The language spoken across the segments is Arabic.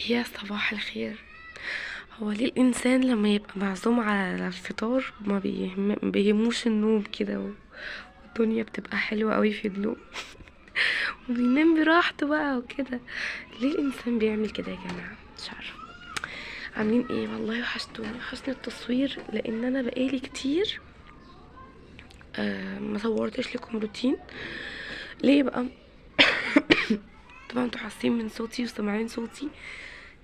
يا صباح الخير. هو ليه الإنسان لما يبقى معزوم على الفطار ما بيهموش النوم كده والدنيا بتبقى حلوة قوي في النوم وبينام براحته بقى وكده؟ ليه الإنسان بيعمل كده يا جماعة؟ مش عارفة. عاملين ايه؟ والله وحشني التصوير، لان انا بقالي كتير ما صورتش لكم روتين. ليه بقى؟ طبعا انتوا حاسين من صوتي وسامعين صوتي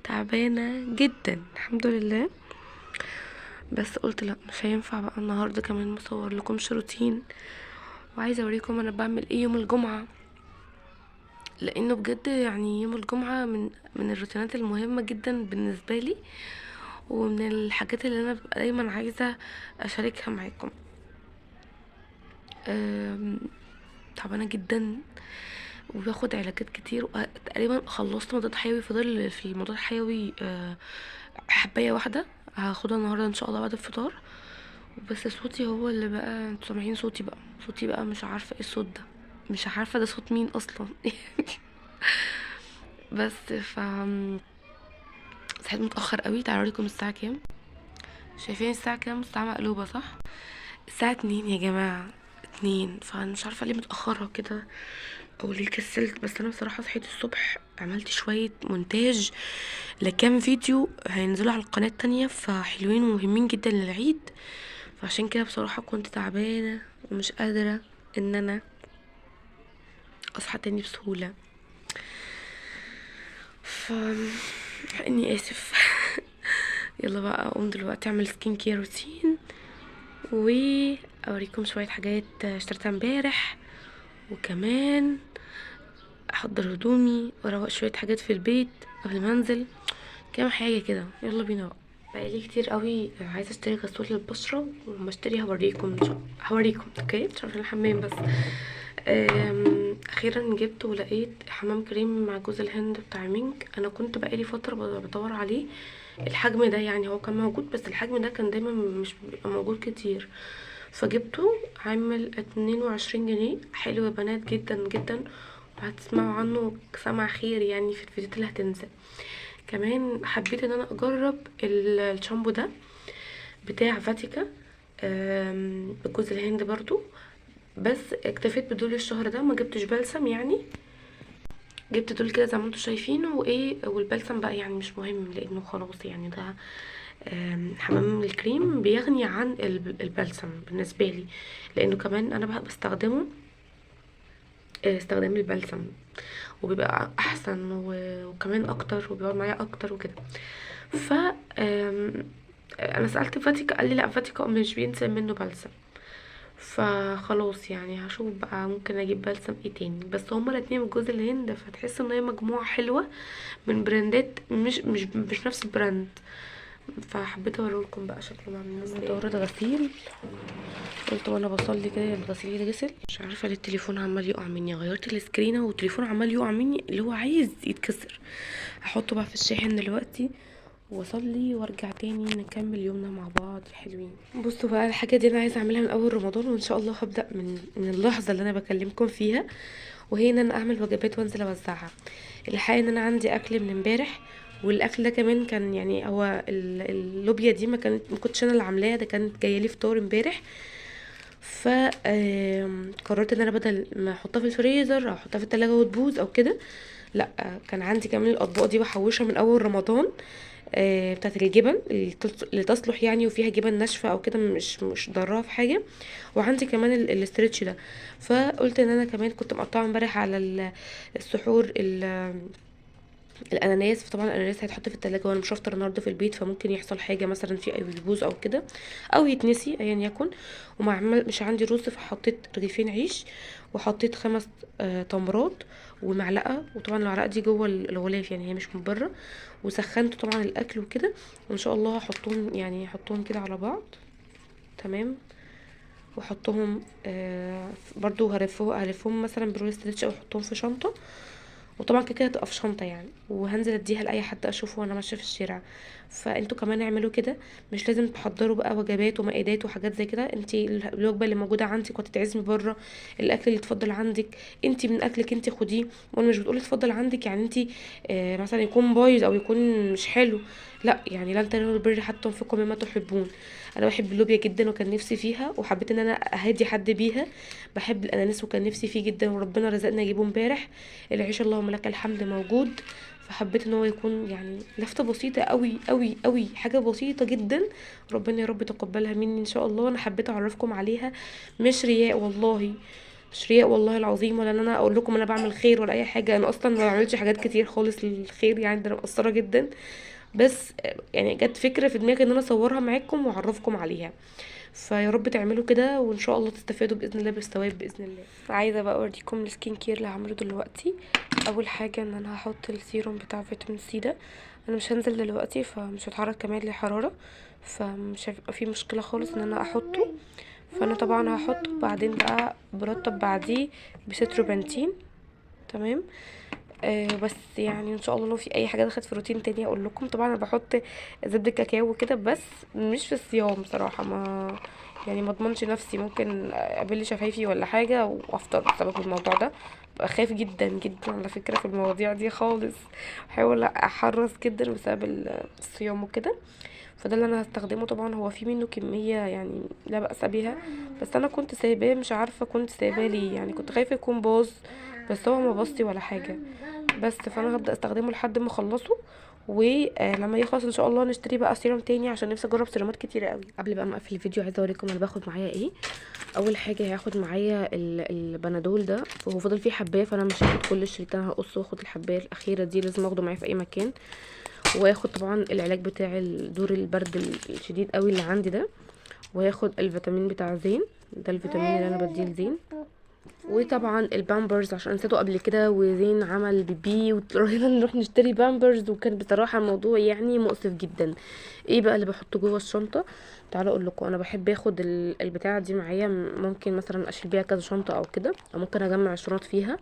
تعبانة جدا، الحمد لله. بس قلت لا، مش هينفع بقى النهارده كمان مصور لكمش روتين، وعايزه اوريكم انا بعمل ايه يوم الجمعه، لانه بجد يعني يوم الجمعه من الروتينات المهمه جدا بالنسبه لي، ومن الحاجات اللي انا ببقى دايما عايزه اشاركها معاكم. أم، تعبانه جدا وباخد علاجات كتير، تقريبا خلصت مضاد حيوي، فاضل في المضاد الحيوي حبايه واحده هاخدها النهارده ان شاء الله بعد الفطار. بس صوتي هو اللي بقى، انتوا سامعين صوتي بقى، صوتي بقى مش عارفه ايه الصوت ده، مش عارفه ده صوت مين اصلا. بس صحيت متاخر قوي. تعالوا اوريكم الساعه كام. شايفين الساعه كام؟ الساعه مقلوبه صح؟ الساعه 2 يا جماعه، 2. فانا مش عارفه ليه متاخره كده او ليه كسلت. بس انا بصراحه صحيت الصبح، عملت شويه مونتاج لكام فيديو هينزلوا على القناه التانية، فحلوين ومهمين جدا للعيد. فعشان كده بصراحه كنت تعبانه ومش قادره ان انا اصحى تاني بسهوله. ف اني اسف. يلا بقى اقوم دلوقتي اعمل سكين كير روتين، واوريكم شويه حاجات اشتريتها امبارح، وكمان احضر هدومي واروق شويه حاجات في البيت قبل ما انزل، كام حاجه كده. يلا بينا بقى. بقالي كتير قوي عايزه اشتري غسول للبشره، وما اشتري هوريكم هوريكم اوكي، مش عارفه الحمام بس. اخيرا جبت ولقيت حمام كريم مع جوز الهند بتاع مينك. انا كنت بقالي فتره بدور عليه الحجم ده، يعني هو كان موجود بس الحجم ده كان دايما مش بيبقى موجود كتير، فجبته. عامل 22 جنيه. حلو يا بنات جدا جدا، وهتسمعوا عنه سمع خير يعني في الفيديوهات اللي هتنزل. كمان حبيت ان انا اجرب الشامبو ده بتاع فاتيكا بجوز الهند برضو، بس اكتفيت بدول الشهر ده، ما جبتش بلسم يعني. جبت دول كده زي ما انتم شايفين وايه، والبلسم بقى يعني مش مهم لانه خلاص يعني ده حمام الكريم بيغني عن البلسم بالنسبه لي، لانه كمان انا بقى بستخدمه استخدام البلسم، وبيبقى احسن وكمان اكتر وبيقعد معايا اكتر وكده. ف انا سالت فاتيكا، قال لي لا، فاتيكا مش بينزل منه بلسم. فخلاص يعني هشوف بقى ممكن اجيب بلسم ايه تاني، بس هما الاتنين من جوز الهند، فتحس ان هي مجموعة حلوة من براندات مش نفس البراند. فحبيت اوريلكم بقى شكلهم عامل ازاي. دورة غسيل، قلت وانا بصلي كده الغسيل يتغسل. مش عارفه ليه التليفون عمال يقع مني، غيرت السكرينه والتليفون عمال يقع مني اللي هو عايز يتكسر. هحطه بقى في الشاحن دلوقتي واصلي وارجع تاني نكمل يومنا مع بعض حلوين. بصوا بقى، الحاجه دي انا عايزه اعملها من اول رمضان، وان شاء الله هبدا من اللحظه اللي انا بكلمكم فيها، وهي ان انا اعمل وجبات وانزل اوزعها. الحقيقه ان انا عندي اكل من امبارح، والاكل ده كمان كان يعني هو اللوبيا دي ما كنتش انا اللي عاملاها، ده كانت جايه لي فطار امبارح. ف قررت ان انا بدل ما احطها في الفريزر او احطها في التلاجة وتبوظ او كده، لا، كان عندي كمان الاطباق دي بحوشها من اول رمضان، بتاعت الجبن اللي تصلح يعني، وفيها جبن ناشفه او كده مش ضارها في حاجه. وعندي كمان الاسترتش ده. فقلت ان انا كمان كنت مقطعه امبارح على السحور الاناناس. فطبعا الاناناس هيتحط في التلاجة وانا مش هفطر النهارده في البيت، فممكن يحصل حاجه مثلا في يبوظ او كده او يتنسي ايا يكن. مش عندي رز، فحطيت رغيفين عيش، وحطيت 5 تمرات ومعلقه، وطبعا المعلقه دي جوه الغلاف يعني هي مش من بره. وسخنت طبعا الاكل وكده، وان شاء الله هحطهم يعني هحطهم كده على بعض تمام. واحطهم برضو هلفهم مثلا برول ستريتش او احطهم في شنطه، وطبعا كده هتبقى في شنطه يعني، وهنزل اديها لاي حد اشوفه وانا ماشيه في الشارع. فانتوا كمان اعملوا كده، مش لازم تحضروا بقى وجبات ومائدات وحاجات زي كده. انتي الوجبه اللي موجوده عندك وهتتعزمي بره، الاكل اللي اتفضل عندك انتي من اكلك انتي خديه. وانا مش بتقولي اتفضل عندك يعني انتي مثلا يكون بايظ او يكون مش حلو، لا يعني لن تنالوا البر حتى تنفقوا مما تحبون. انا بحب اللوبيا جدا وكان نفسي فيها، وحبيت ان انا اهدي حد بيها. بحب الاناناس وكان نفسي فيه جدا، وربنا رزقنا اجيبه امبارح. العيش اللهم لك الحمد موجود. فحبيت ان هو يكون يعني لفتة بسيطة قوي قوي قوي، حاجة بسيطة جدا. ربنا يا رب يتقبلها مني ان شاء الله. انا حبيت اعرفكم عليها، مش رياء والله، مش رياء والله العظيم، ولا ان انا اقول لكم انا بعمل خير ولا اي حاجه. انا اصلا ما بعملش حاجات كتير خالص للخير يعني، ده انا مقصره جدا. بس يعني جت فكره في دماغي ان انا اصورها معاكم واعرفكم عليها. فيا رب تعملوا كده وان شاء الله تستفادوا باذن الله بالثواب باذن الله. عايزه بقى اوريكم السكين كير اللي هعمله دلوقتي. اول حاجه ان انا هحط السيروم بتاع فيتامين سي ده. انا مش هنزل دلوقتي فمش هتعرض كمان للحراره، فمش هيبقى في مشكله خالص ان انا احطه. فانا طبعا هحطه، بعدين بقى برطب بعديه بستروبانتين. تمام. بس يعني ان شاء الله لو في اي حاجه دخلت في روتين تاني اقول لكم. طبعا انا بحط زبده كاكاو وكده، بس مش في الصيام بصراحه، ما يعني ما اضمنش نفسي ممكن اقابل شفايفي ولا حاجه وافطر بسبب الموضوع ده. ببقى خايف جدا جدا على فكره في المواضيع دي خالص، بحاول احرص جدا بسبب الصيام وكده. فده اللي انا هستخدمه. طبعا هو في منه كميه يعني لا بأس بها، بس انا كنت سايباه، مش عارفه كنت سايباه ليه يعني، كنت خايفه يكون باظ، بس هو ما باظش ولا حاجه. بس فانا هبدا استخدمه لحد ما اخلصه، ولما يخلص ان شاء الله نشتري بقى سيرم تاني عشان نفسي اجرب سيرامات كتيره قوي. قبل بقى ما اقفل الفيديو عايزه اوريكم انا باخد معايا ايه. اول حاجه هاخد معايا البنادول ده، وهو فاضل فيه حبايه فانا مش هاخد كل الشريط، انا هقصه واخد الحبايه الاخيره دي، لازم اخده معايا في اي مكان. واخد طبعا العلاج بتاع دور البرد الشديد قوي اللي عندي ده، وهاخد الفيتامين بتاع زين، ده الفيتامين اللي انا بديه لزين. وطبعا البامبرز عشان نسيته قبل كده، وزين عمل بيبي واضطرينا نروح نشتري بامبرز، وكان بصراحه الموضوع يعني مؤسف جدا. ايه بقى اللي بحطه جوه الشنطه؟ تعالوا اقول لكم. انا بحب اخد البتاعه دي معايا، ممكن مثلا اشيل بيها كذا شنطه او كده، او ممكن اجمع الشنط فيها.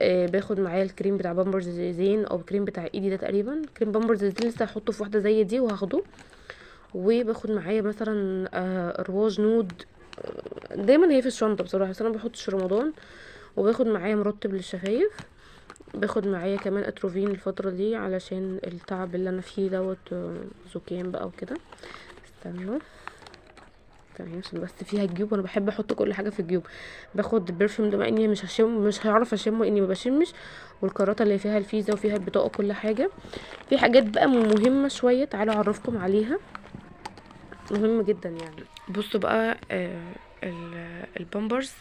باخد معايا الكريم بتاع بامبرز زين، او الكريم بتاع ايدي ده تقريبا. كريم بامبرز زين لسه هحطه في واحده زي دي وهاخده. وباخد معايا مثلا رواج نود، دايما هي في الشنطه بصراحه، بس انا بحطش رمضان. وباخد معايا مرطب للشفايف. باخد معايا كمان اتروفين الفتره دي علشان التعب اللي انا فيه دوت، زكام بقى وكده. استنوا تمام عشان بس فيها الجيوب، وانا بحب احط كل حاجه في الجيوب. باخد البرفيوم ده مع اني مش هعرف اشمه اني ما بشمش، والكراته اللي فيها الفيزا وفيها البطاقه كل حاجه. في حاجات بقى مهمه شويه تعالوا اعرفكم عليها، مهم جدا يعني. بصوا بقى البامبرز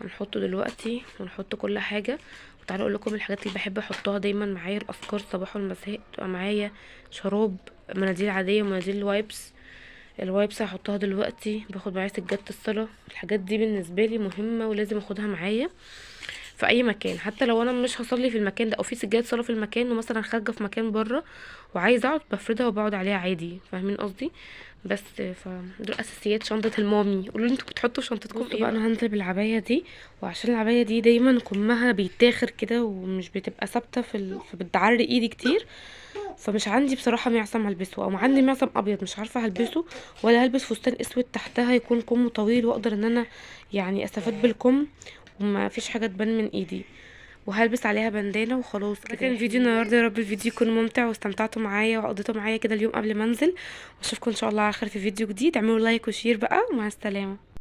هنحطه دلوقتي ونحط كل حاجه. وتعالوا اقول لكم الحاجات اللي بحب احطها دايما معايا. الاذكار الصباح والمساء تبقى معايا، شراب، مناديل عاديه ومناديل وايبس. الوايبس هحطها دلوقتي. باخد معايا سجادة الصلاة. الحاجات دي بالنسبة لي مهمة ولازم اخدها معايا في اي مكان، حتى لو انا مش هصلي في المكان ده او في سجادة صلاة في المكان، ومثلا خارجة في مكان بره وعايزة اقعد بفردها وبقعد عليها عادي، فاهمين قصدي؟ بس فدول اساسيات شنطة المامي. قولوا لي انتوا بتحطوا في شنطتكم ايه بقى؟ انا هنزل بالعباية دي، وعشان العباية دي دايما كمها بيتاخر كده ومش بتبقى ثابتة فبتعري ايدي كتير. فمش عندي بصراحه معصم هلبسه، او عندي معصم ابيض مش عارفه هلبسه، ولا هلبس فستان اسود تحتها يكون كمه طويل واقدر ان انا يعني استفاد بالكم وما فيش حاجه تبان من ايدي. وهلبس عليها بندانه وخلاص كده. كان فيديو النهارده، يا رب الفيديو يكون ممتع واستمتعتوا معايا وقضيتوا معايا كده اليوم قبل ما انزل. واشوفكم ان شاء الله على خير في فيديو جديد. اعملوا لايك وشير بقى، ومع السلامه.